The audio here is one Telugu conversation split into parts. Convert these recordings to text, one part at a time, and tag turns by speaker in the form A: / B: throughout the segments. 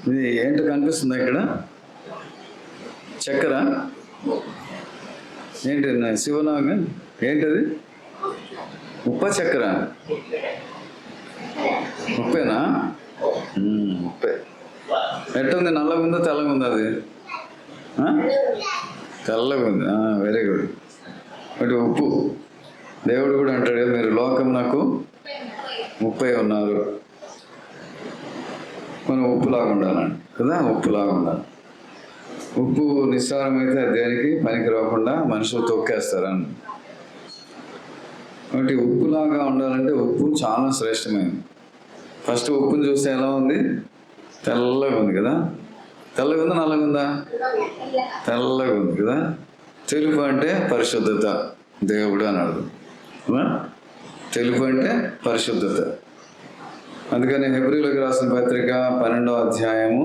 A: ఇది ఏంటో కనిపిస్తుందా ఇక్కడ? చక్కెర ఏంటి? శివనాగ ఏంటది? ఉప్ప చక్కెర? ఉప్పేనా? ఉప్పే. ఎట్టుంది? నల్లగా ఉందా తెల్లగా ఉందా? అది తెల్లగా ఉంది. Very good. అంటే ఉప్పు. దేవుడు కూడా అంటాడు కదా, మీరు లోకం నాకు ఉప్పై ఉన్నారు. మనం ఉప్పులాగా ఉండాలండి కదా, ఉప్పులాగా ఉండాలి. ఉప్పు నిస్సారమైతే దేనికి పనికి రాకుండా మనుషులు తొక్కేస్తారని. కాబట్టి ఉప్పులాగా ఉండాలంటే ఉప్పు చాలా శ్రేష్టమైనది. ఫస్ట్ ఉప్పుని చూస్తే ఎలా ఉంది? తెల్లగా ఉంది కదా. తెల్లగా ఉందా నల్లగా ఉందా? తెల్లగా ఉంది కదా. తెలుపు అంటే పరిశుద్ధత, దేవుడు అని అర్థం. తెలుపు అంటే పరిశుద్ధత. అందుకని హెబ్రీయులకు రాసిన పత్రిక 12వ అధ్యాయము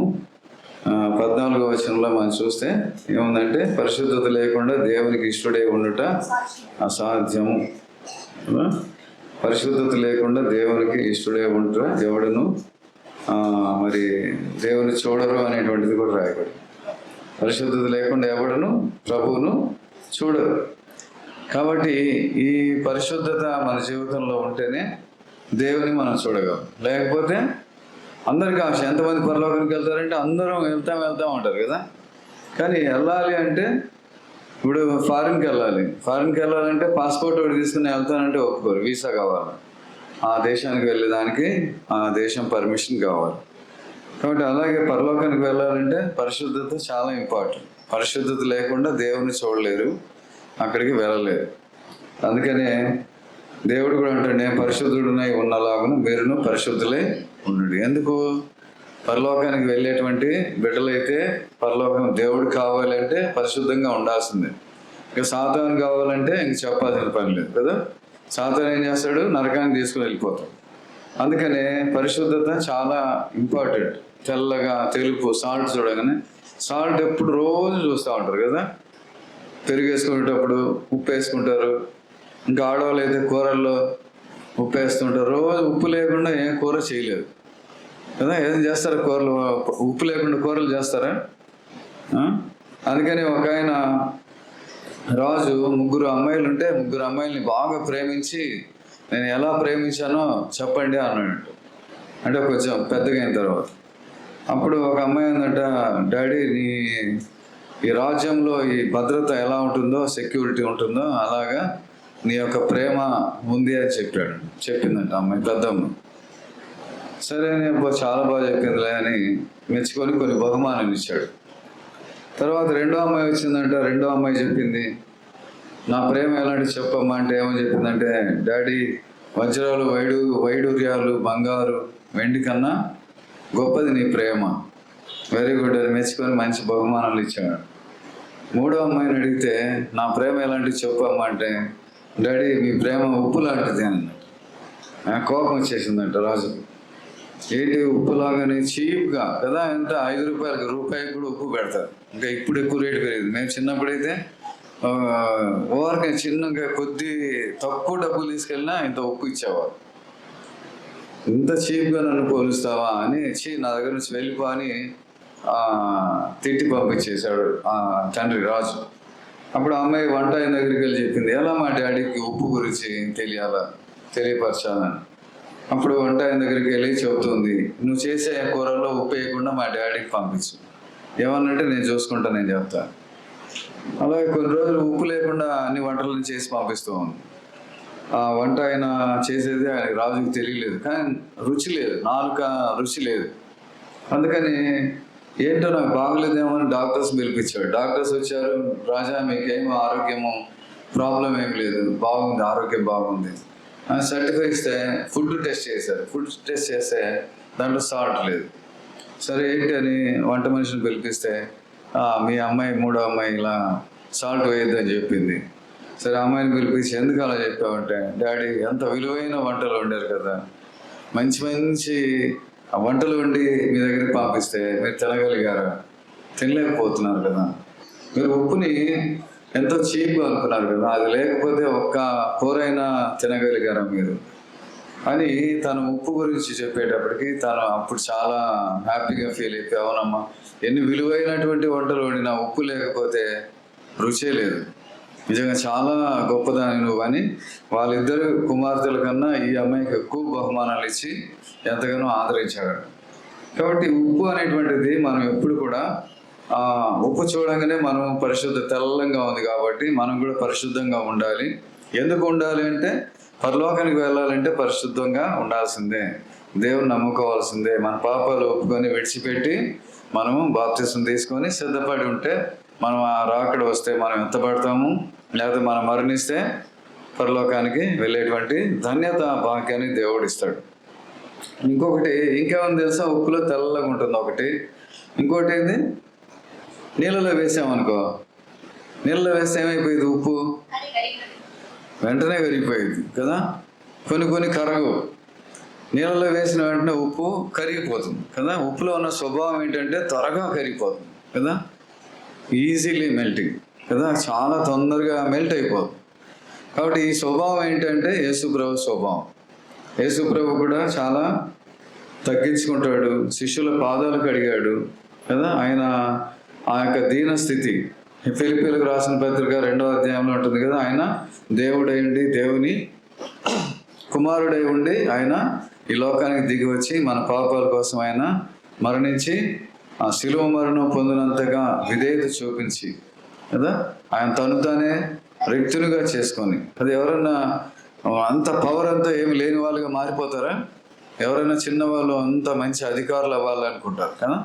A: 14వ వచనంలో మనం చూస్తే ఏముందంటే, పరిశుద్ధత లేకుండా దేవునికి ఇష్టడై ఉండుట అసాధ్యము. పరిశుద్ధత లేకుండా దేవునికి ఇష్టడై ఉండుట ఎవడును మరి దేవుని చూడరు అనేటువంటిది కూడా రాయబడి. పరిశుద్ధత లేకుండా ఎవడును ప్రభువును చూడరు. కాబట్టి ఈ పరిశుద్ధత మన జీవితంలో ఉంటేనే దేవుని మనం చూడగలం. లేకపోతే అందరికీ ఆశ. ఎంతమంది పరలోకానికి వెళ్తారంటే అందరం వెళ్తాం ఉంటారు కదా. కానీ వెళ్ళాలి అంటే, ఇప్పుడు ఫారిన్కి వెళ్ళాలంటే పాస్పోర్ట్ ఒకటి తీసుకుని వెళ్తానంటే ఒప్పుకోరు, వీసా కావాలి. ఆ దేశానికి వెళ్ళేదానికి ఆ దేశం పర్మిషన్ కావాలి. కాబట్టి అలాగే పరలోకానికి వెళ్ళాలంటే పరిశుద్ధత చాలా ఇంపార్టెంట్. పరిశుద్ధత లేకుండా దేవుని చూడలేరు, అక్కడికి వెళ్ళలేరు. అందుకనే దేవుడు కూడా అంటాడు, నేను పరిశుద్ధుడునై ఉన్నలాగున మీరును పరిశుద్ధులై ఉండండి. ఎందుకు? పరలోకానికి వెళ్ళేటువంటి బిడ్డలైతే పరలోకం దేవుడు కావాలంటే పరిశుద్ధంగా ఉండాల్సిందే. ఇక సాతాను కావాలంటే ఇంక చెప్పాల్సిన పని లేదు కదా. సాతాను ఏం చేస్తాడు? నరకానికి తీసుకుని వెళ్ళిపోతాడు. అందుకనే పరిశుద్ధత చాలా ఇంపార్టెంట్. తెల్లగా తెలుపు, సాల్ట్ చూడగానే సాల్ట్ ఎప్పుడు రోజు చూస్తూ ఉంటారు కదా. పెరుగు వేసుకునేటప్పుడు ఉప్పు వేసుకుంటారు. ఇంకా ఆడవాళ్ళు అయితే కూరల్లో ఉప్పు వేస్తుంటారు. రోజు ఉప్పు లేకుండా ఏం కూర చేయలేదు కదా. ఏం చేస్తారా? కూరలు ఉప్పు లేకుండా కూరలు చేస్తారా? అందుకని ఒక ఆయన రాజు ముగ్గురు అమ్మాయిల్ని బాగా ప్రేమించి, నేను ఎలా ప్రేమించానో చెప్పండి అన్నాడు. అంటే కొంచెం పెద్దగా అయిన తర్వాత అప్పుడు ఒక అమ్మాయి ఉందంట, డాడీ ఈ రాజ్యంలో ఈ భద్రత ఎలా ఉంటుందో, సెక్యూరిటీ ఉంటుందో అలాగా నీ యొక్క ప్రేమ ఉంది అని చెప్పిందంట అమ్మాయి, పెద్దమ్మ. సరే చాలా బాగా చెప్పిందిలే అని మెచ్చుకొని కొన్ని బహుమానాలు ఇచ్చాడు. తర్వాత రెండో అమ్మాయి వచ్చిందంట. రెండో అమ్మాయి చెప్పింది, నా ప్రేమ ఎలాంటి చెప్పమ్మా అంటే ఏమని చెప్పిందంటే, డాడీ వజ్రాలు, వైడూర్యాలు, బంగారు, వెండి కన్నా గొప్పది నీ ప్రేమ. వెరీ గుడ్ అని మెచ్చుకొని మంచి బహుమానాలు ఇచ్చాడు. మూడో అమ్మాయిని అడిగితే, నా ప్రేమ ఎలాంటిది చెప్పమ్మా అంటే, డాడీ మీ ప్రేమ ఉప్పు లాంటిది అన్నట్టు. కోపం వచ్చేసిందంట రాజుకు. ఏంటి ఉప్పులాగానే చీప్గా కదా, ఎంత 5 రూపాయలకి రూపాయికి కూడా ఉప్పు పెడతారు. ఇంకా ఇప్పుడు ఎక్కువ రేటు పెరిగింది. మేము చిన్నప్పుడైతే ఓవర్గా చిన్నగా కొద్ది తక్కువ డబ్బులు తీసుకెళ్ళినా ఇంత ఉప్పు ఇచ్చేవారు. ఇంత చీప్గా నన్ను పోలుస్తావా అని నా దగ్గర నుంచి వెళ్ళిపో అని తిట్టి పంపించేశాడు ఆ తండ్రి రాజు. అప్పుడు అమ్మాయి వంట ఆయన దగ్గరికి వెళ్ళి చెప్పింది, ఎలా మా డాడీకి ఉప్పు గురించి తెలియపరచాలని. అప్పుడు వంట ఆయన దగ్గరికి వెళ్ళి చెబుతుంది, నువ్వు చేసే కూరల్లో ఉప్పు వేయకుండా మా డాడీకి పంపించు. ఏమన్నంటే నేను చూసుకుంటా, నేను చెప్తాను. అలాగే కొన్ని రోజులు ఉప్పు లేకుండా అన్ని వంటలను చేసి పంపిస్తూ ఉంది. ఆ వంట ఆయన చేసేది ఆయనకి రాజుకి తెలియలేదు, కానీ రుచి లేదు, నాలుక రుచి లేదు. అందుకని ఏంటో నాకు బాగలేదేమో అని డాక్టర్స్ పిలిపించాడు. డాక్టర్స్ వచ్చారు, రాజా మీకేమో ఆరోగ్యము ప్రాబ్లం ఏం లేదు, బాగుంది, ఆరోగ్యం బాగుంది అని సర్టిఫై ఇస్తే ఫుడ్ టెస్ట్ చేస్తే దాంట్లో సాల్ట్ లేదు. సరే ఏంటి అని వంట మనిషిని పిలిపిస్తే, మీ అమ్మాయి మూడో అమ్మాయి ఇలా సాల్ట్ వేయద్దని చెప్పింది. సరే అమ్మాయిని పిలిపించి, ఎందుకు అలా చెప్పామంటే, డాడీ ఎంత విలువైన వంటలు వండారు కదా, మంచి మంచి వంటలు వండి మీ దగ్గరికి పంపిస్తే మీరు తినగలిగారా? తినలేకపోతున్నారు కదా. మీరు ఉప్పుని ఎంతో చీప్గా అనుకున్నారు కదా, అది లేకపోతే ఒక్క కూరైనా తినగలిగారా మీరు? అని తను ఉప్పు గురించి చెప్పేటప్పటికి తను అప్పుడు చాలా హ్యాపీగా ఫీల్ అయిపోయి, అవునమ్మా, ఎన్ని విలువైనటువంటి వంటలు వండినా ఉప్పు లేకపోతే రుచే లేదు, నిజంగా చాలా గొప్పదాని నువ్వు అని వాళ్ళిద్దరు కుమార్తెల కన్నా ఈ అమ్మాయికి ఎక్కువ బహుమానాలు ఇచ్చి ఎంతగానో ఆదరించాడు. కాబట్టి ఉప్పు అనేటువంటిది మనం ఎప్పుడు కూడా ఉప్పు చూడంగానే మనం తెల్లంగా ఉంది కాబట్టి మనం కూడా పరిశుద్ధంగా ఉండాలి. ఎందుకు ఉండాలి అంటే పరలోకానికి వెళ్ళాలంటే పరిశుద్ధంగా ఉండాల్సిందే, దేవుని నమ్ముకోవాల్సిందే. మన పాపాలు ఒప్పుకొని విడిచిపెట్టి మనము బాప్తిసం తీసుకొని సిద్ధపడి ఉంటే మనం ఆ రాకడ వస్తే మనం ఎంత పడతాము, లేకపోతే మనం మరణిస్తే పరలోకానికి వెళ్ళేటువంటి ధన్యత భాగ్యాన్ని దేవుడు ఇస్తాడు. ఇంకొకటి ఇంకేమని తెలుసా, ఉప్పులో తెల్లగా ఉంటుంది ఒకటి. ఇంకోటి ఏంది, నీళ్ళలో వేసామనుకో, నీళ్ళలో వేస్తే ఏమైపోయింది, ఉప్పు వెంటనే కరిగిపోయింది కదా. కొన్ని కరగవు, నీళ్ళలో వేసిన వెంటనే ఉప్పు కరిగిపోతుంది కదా. ఉప్పులో ఉన్న స్వభావం ఏంటంటే త్వరగా కరిగిపోతుంది కదా, ఈజీలీ మెల్టింగ్ కదా, చాలా తొందరగా మెల్ట్ అయిపోతుంది. కాబట్టి ఈ స్వభావం ఏంటంటే యేసుప్రభు స్వభావం. యేసుప్రభు కూడా చాలా తగ్గించుకుంటాడు, శిష్యుల పాదాలు కడిగాడు కదా. ఆయన ఆ యొక్క దీన స్థితి ఫిలిప్పీలకు రాసిన పత్రిక 2వ అధ్యాయంలో ఉంటుంది కదా. ఆయన దేవుడై ఉండి, దేవుని కుమారుడై ఉండి ఆయన ఈ లోకానికి దిగి వచ్చి మన పాపాల కోసం ఆయన మరణించి ఆ శిలువ మరణం పొందినంతగా విధేయత చూపించి కదా, ఆయన తను తానే రిక్తునిగా చేసుకొని. అది ఎవరన్నా అంత పవర్ అంతా ఏమి లేని వాళ్ళుగా మారిపోతారా? ఎవరైనా చిన్నవాళ్ళు అంత మంచి అధికారులు అవ్వాలనుకుంటారు కదా.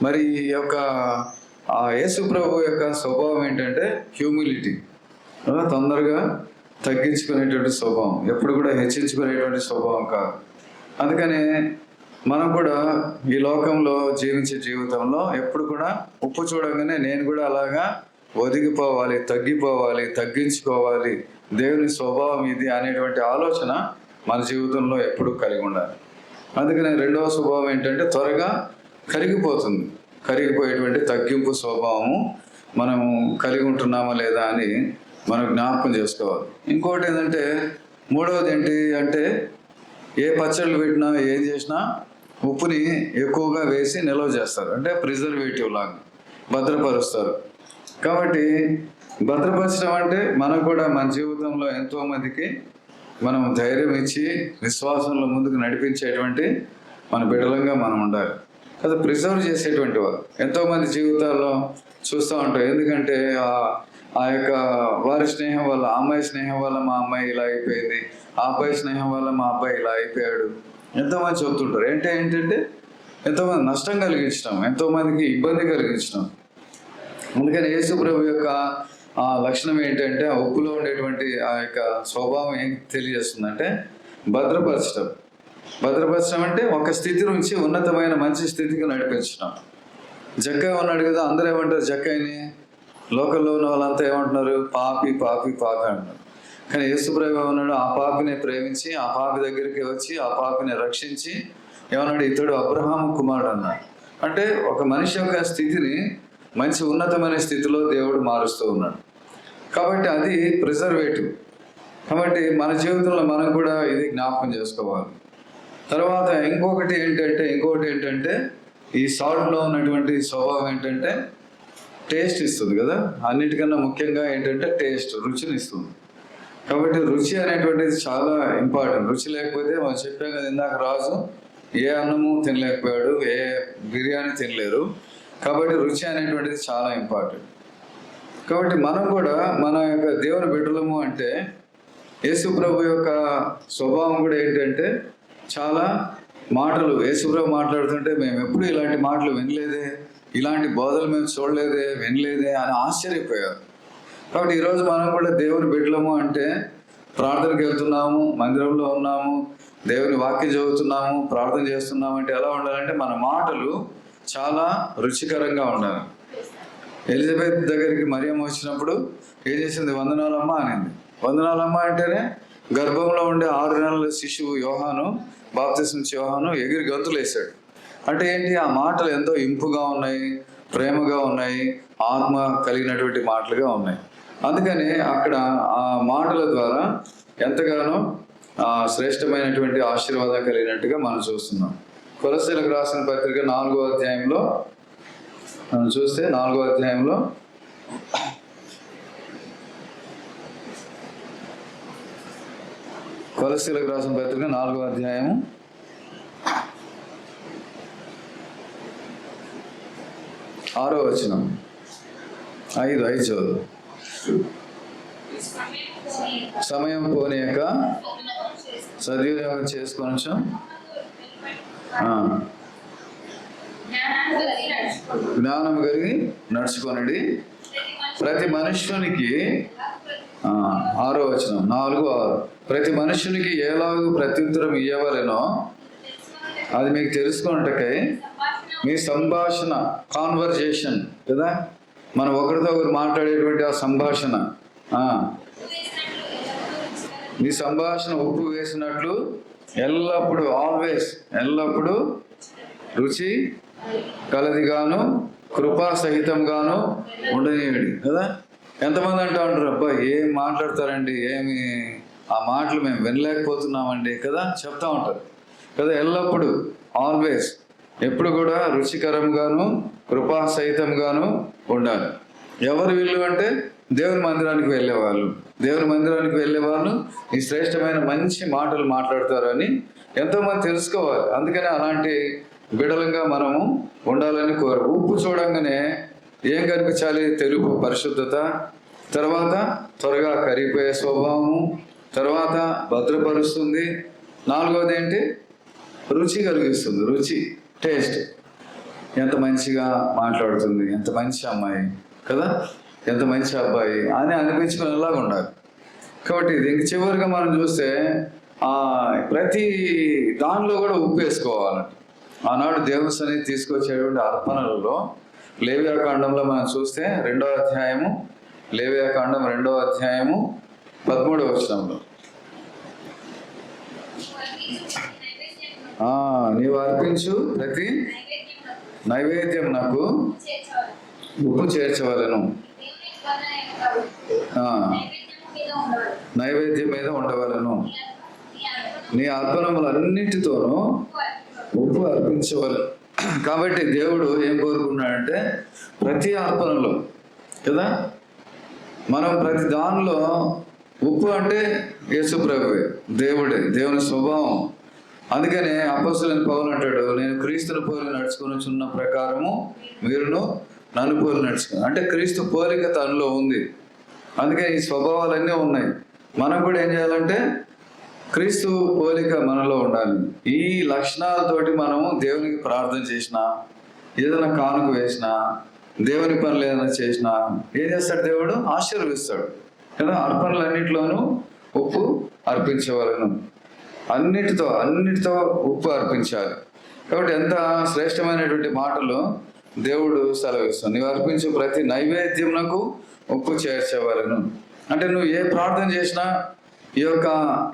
A: మరి ఈ యొక్క ఆ యేసు ప్రభు యొక్క స్వభావం ఏంటంటే హ్యూమిలిటీ, తొందరగా తగ్గించుకునేటువంటి స్వభావం, ఎప్పుడు కూడా హెచ్చించుకునేటువంటి స్వభావం కాదు. అందుకనే మనం కూడా ఈ లోకంలో జీవించే జీవితంలో ఎప్పుడు కూడా ఉప్పు చూడగానే నేను కూడా అలాగా ఒదిగిపోవాలి, తగ్గిపోవాలి, తగ్గించుకోవాలి, దేవుని స్వభావం ఇది అనేటువంటి ఆలోచన మన జీవితంలో ఎప్పుడు కలిగి ఉండాలి. అందుకనే రెండవ స్వభావం ఏంటంటే త్వరగా కరిగిపోతుంది. కరిగిపోయేటువంటి తగ్గింపు స్వభావము మనం కలిగి ఉంటున్నామా లేదా అని మనం జ్ఞాపకం చేసుకోవాలి. ఇంకోటి ఏంటంటే మూడవది ఏంటి అంటే ఏ పచ్చళ్ళు పెట్టినా ఏం చేసినా ఉప్పుని ఎక్కువగా వేసి నిల్వ చేస్తారు, అంటే ప్రిజర్వేటివ్ లాగా భద్రపరుస్తారు. కాబట్టి భద్రపరచడం అంటే మనం కూడా మన జీవితంలో ఎంతోమందికి మనం ధైర్యం ఇచ్చి విశ్వాసంలో ముందుకు నడిపించేటువంటి మన బిడ్డలంగా మనం ఉండాలి. అది ప్రిజర్వ్ చేసేటువంటి వారు ఎంతోమంది జీవితాల్లో చూస్తూ ఉంటాం. ఎందుకంటే ఆ యొక్క వారి స్నేహం వల్ల, అమ్మాయి స్నేహం వల్ల మా అమ్మాయి ఇలా అయిపోయింది, ఆ అబ్బాయి స్నేహం వల్ల మా అబ్బాయి ఇలా అయిపోయాడు, ఎంతోమంది చెప్తుంటారు. ఏంటంటే ఎంతోమంది నష్టం కలిగించడం, ఎంతోమందికి ఇబ్బంది కలిగించడం. అందుకని యేసు ప్రభు యొక్క ఆ లక్షణం ఏంటంటే ఆ ఉప్పులో ఉండేటువంటి ఆ యొక్క స్వభావం ఏం తెలియజేస్తుందంటే భద్రపరచడం అంటే ఒక స్థితి నుంచి ఉన్నతమైన మంచి స్థితికి నడిపించడం. జక్కయ్య ఉన్నాడు కదా, అందరూ ఏమంటారు జక్కయ్యని, లోకల్లో ఉన్న వాళ్ళంతా ఏమంటున్నారు, పాపి పాపి పాపి అంటున్నారు. కానీ యేసుప్రభు ఉన్నాడు, ఆ పాపిని ప్రేమించి ఆ పాపి దగ్గరికి వచ్చి ఆ పాపిని రక్షించి ఏమన్నాడు, ఇతడు అబ్రహాము కుమారుడు అన్నాడు. అంటే ఒక మనిషి యొక్క స్థితిని మంచి ఉన్నతమైన స్థితిలో దేవుడు మారుస్తూ ఉన్నాడు. కాబట్టి అది ప్రిజర్వేటివ్. కాబట్టి మన జీవితంలో మనం కూడా ఇది జ్ఞాపకం చేసుకోవాలి. తర్వాత ఇంకొకటి ఏంటంటే ఈ సాల్ట్లో ఉన్నటువంటి స్వభావం ఏంటంటే టేస్ట్ ఇస్తుంది కదా. అన్నిటికన్నా ముఖ్యంగా ఏంటంటే టేస్ట్, రుచిని ఇస్తుంది. కాబట్టి రుచి అనేటువంటిది చాలా ఇంపార్టెంట్. రుచి లేకపోతే మనం చెప్పాం కదా ఇందాక, రాజు ఏ అన్నము తినలేకపోయాడు, ఏ బిర్యానీ తినలేరు. కాబట్టి రుచి అనేటువంటిది చాలా ఇంపార్టెంట్. కాబట్టి మనం కూడా మన యొక్క దేవుని బిడ్డలము అంటే యేసు ప్రభు యొక్క స్వభావం కూడా ఏంటంటే చాలా మాటలు యేసు ప్రభు మాట్లాడుతుంటే మేము ఎప్పుడు ఇలాంటి మాటలు వినలేదే, ఇలాంటి బోధలు మేము చూడలేదే, వినలేదే అని ఆశ్చర్యపోయారు. కాబట్టి ఈరోజు మనం కూడా దేవుని బిడ్డలము అంటే ప్రార్థనకి వెళ్తున్నాము, మందిరంలో ఉన్నాము, దేవుని వాక్యం చదువుతున్నాము, ప్రార్థన చేస్తున్నాము అంటే ఎలా ఉండాలంటే మన మాటలు చాలా రుచికరంగా ఉండాలి. ఎలిజబెత్ దగ్గరికి మరియమ్మ వచ్చినప్పుడు ఏం చేసింది, వందనాలమ్మ అనింది. వందనాలమ్మ అంటేనే గర్భంలో ఉండే 6 నెలల శిశువు యోహాను, బాప్తిస్మం యోహాను ఎగిరి గంతులు వేశాడు. అంటే ఏంటి, ఆ మాటలు ఎంతో ఇంపుగా ఉన్నాయి, ప్రేమగా ఉన్నాయి, ఆత్మ కలిగినటువంటి మాటలుగా ఉన్నాయి. అందుకని అక్కడ ఆ మాటల ద్వారా ఎంతగానో శ్రేష్టమైనటువంటి ఆశీర్వాదం కలిగినట్టుగా మనం చూస్తున్నాం. కొలస్సీలకు రాసిన పత్రిక 4వ అధ్యాయంలో మనం చూస్తే 4వ అధ్యాయంలో కొలస్సీలకు రాసిన పత్రిక 4వ అధ్యాయం 6వ వచనం 5 చదువు. సమయం పోనీయక సద్వినియోగం చేసుకొనొచ్చు, జ్ఞానం కలిగి నడుచుకొనండి. ప్రతి మనుష్యునికి 6వ వచనం 4:6 ప్రతి మనుష్యునికి ఎలాగూ ప్రత్యుత్తరం ఇవ్వవలెనో అది మీకు తెలుసుకున్నట్టుకై మీ సంభాషణ, కాన్వర్జేషన్ కదా, మనం ఒకరితో ఒకరు మాట్లాడేటువంటి ఆ సంభాషణ, మీ సంభాషణ ఉప్పు వేసినట్లు ఎల్లప్పుడూ ఎల్లప్పుడూ రుచి కలదిగాను కృపా సహితంగాను ఉండనియండి కదా. ఎంతమంది అంటూ ఉంటారు, అబ్బా ఏం మాట్లాడతారండి, ఏమి ఆ మాటలు మేము వినలేకపోతున్నామండి కదా, చెప్తా ఉంటారు కదా. ఎల్లప్పుడూ ఎప్పుడు కూడా రుచికరంగాను కృపా సహితంగాను ఉండాలి. ఎవరు వీళ్ళు అంటే దేవుని మందిరానికి వెళ్ళేవాళ్ళు. దేవుని మందిరానికి వెళ్ళేవాళ్ళు ఈ శ్రేష్టమైన మంచి మాటలు మాట్లాడతారని ఎంతోమంది తెలుసుకోవాలి. అందుకని అలాంటి బిడలంగా మనము ఉండాలని ఉప్పు చూడంగానే ఏం కనిపించాలి? తెలుపు, పరిశుద్ధత, తర్వాత త్వరగా కరిగిపోయే స్వభావము, తర్వాత భద్రపరుస్తుంది. 4వది ఏంటి? రుచి కలిగిస్తుంది. రుచి, టేస్ట్. ఎంత మంచిగా మాట్లాడుతుంది, ఎంత మంచి అమ్మాయి కదా, ఎంత మంచి అబ్బాయి అని అనిపించుకునేలాగా ఉండాలి. కాబట్టి ఇంక చివరిగా మనం చూస్తే ప్రతి దానిలో కూడా ఉప్పు వేసుకోవాలంట. ఆనాడు దేవుని సన్నిధికి తీసుకొచ్చేటువంటి అర్పణలలో లేవియాకాండంలో మనం చూస్తే 2వ అధ్యాయము, లేవియాకాండం 2వ అధ్యాయము 13వ వచనంలో నీవు అర్పించు ప్రతి నైవేద్యం నాకు ఉప్పు చేర్చవలను, నైవేద్యం మీద ఉండవలను, నీ అర్పణములన్నిటితోనూ ఉప్పు అర్పించవలను. కాబట్టి దేవుడు ఏం కోరుకున్నాడంటే ప్రతి అర్పణలో కదా, మనం ప్రతి దానిలో ఉప్పు అంటే యేసు ప్రభువే, దేవుని స్వభావం. అందుకనే అపోస్తలుడైన పౌలు అంటాడు, నేను క్రీస్తుని పోలి నడుచుకొనుచున్న ప్రకారము మీరును నన్ను పోలి నడుచుకుని. అంటే క్రీస్తు పోలిక తనలో ఉంది. అందుకని ఈ స్వభావాలన్నీ ఉన్నాయి. మనం కూడా ఏం చేయాలంటే క్రీస్తు పోలిక మనలో ఉండాలి. ఈ లక్షణాలతోటి మనము దేవునికి ప్రార్థన చేసినా, ఏదైనా కానుక వేసినా, దేవుని పనులు ఏదైనా చేసినా ఏం చేస్తాడు? దేవుడు ఆశీర్వదిస్తాడు కదా. అర్పణలన్నింటిలోనూ ఉప్పు అర్పించవలను, అన్నిటితో ఉప్పు అర్పించాలి. కాబట్టి ఎంత శ్రేష్టమైనటువంటి మాటలు దేవుడు సెలవిస్తాడు. నీవు అర్పించు ప్రతి నైవేద్యమునకు ఉప్పు చేర్చవలను. అంటే నువ్వు ఏ ప్రార్థన చేసినా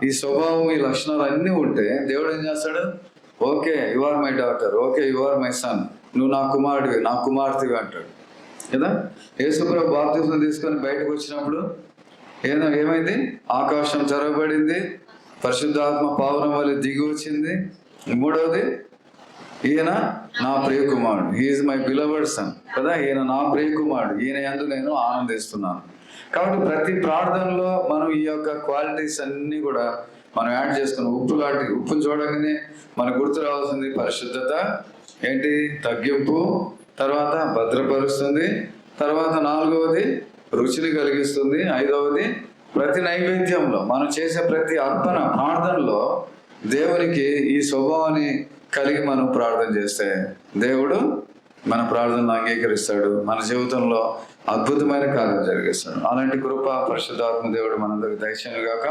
A: ఈ స్వభావం, ఈ లక్షణాలు అన్నీ ఉంటే దేవుడు ఏం చేస్తాడు? Okay, you are my daughter, okay you are my son, నువ్వు నా కుమారుడివి, నా కుమార్తెవి అంటాడు కదా. యేసుప్రభు బాప్తిస్మం తీసుకొని బయటకు వచ్చినప్పుడు ఏమైంది? ఆకాశం తెరవబడింది, పరిశుద్ధాత్మ పావనం వల్ల దిగి వచ్చింది. 3వది, ఈయన నా ప్రియకుమారుడు, హీఈస్ మై బిలవర్డ్ సన్ కదా, ఈయన నా ప్రియకుమారుడు, ఈయన యందు నేను ఆనందిస్తున్నాను. కాబట్టి ప్రతి ప్రార్థనలో మనం ఈ యొక్క క్వాలిటీస్ అన్నీ కూడా మనం యాడ్ చేసుకున్నాం. ఉప్పును చూడగానే మనకు గుర్తు రావాల్సింది పరిశుద్ధత ఏంటి? తగ్గింపు, తర్వాత భద్రపరుస్తుంది, తర్వాత 4వది రుచిని కలిగిస్తుంది, 5వది ప్రతి నైవేద్యంలో మనం చేసే ప్రతి అర్పణ ప్రార్థనలో దేవునికి ఈ స్వభావాన్ని కలిగి మనం ప్రార్థన చేస్తే దేవుడు మన ప్రార్థనను అంగీకరిస్తాడు, మన జీవితంలో అద్భుతమైన కార్యం జరిగిస్తాడు. అలాంటి కృప పరిశుద్ధాత్మ దేవుడు మనందరికి దయచేయును గాక.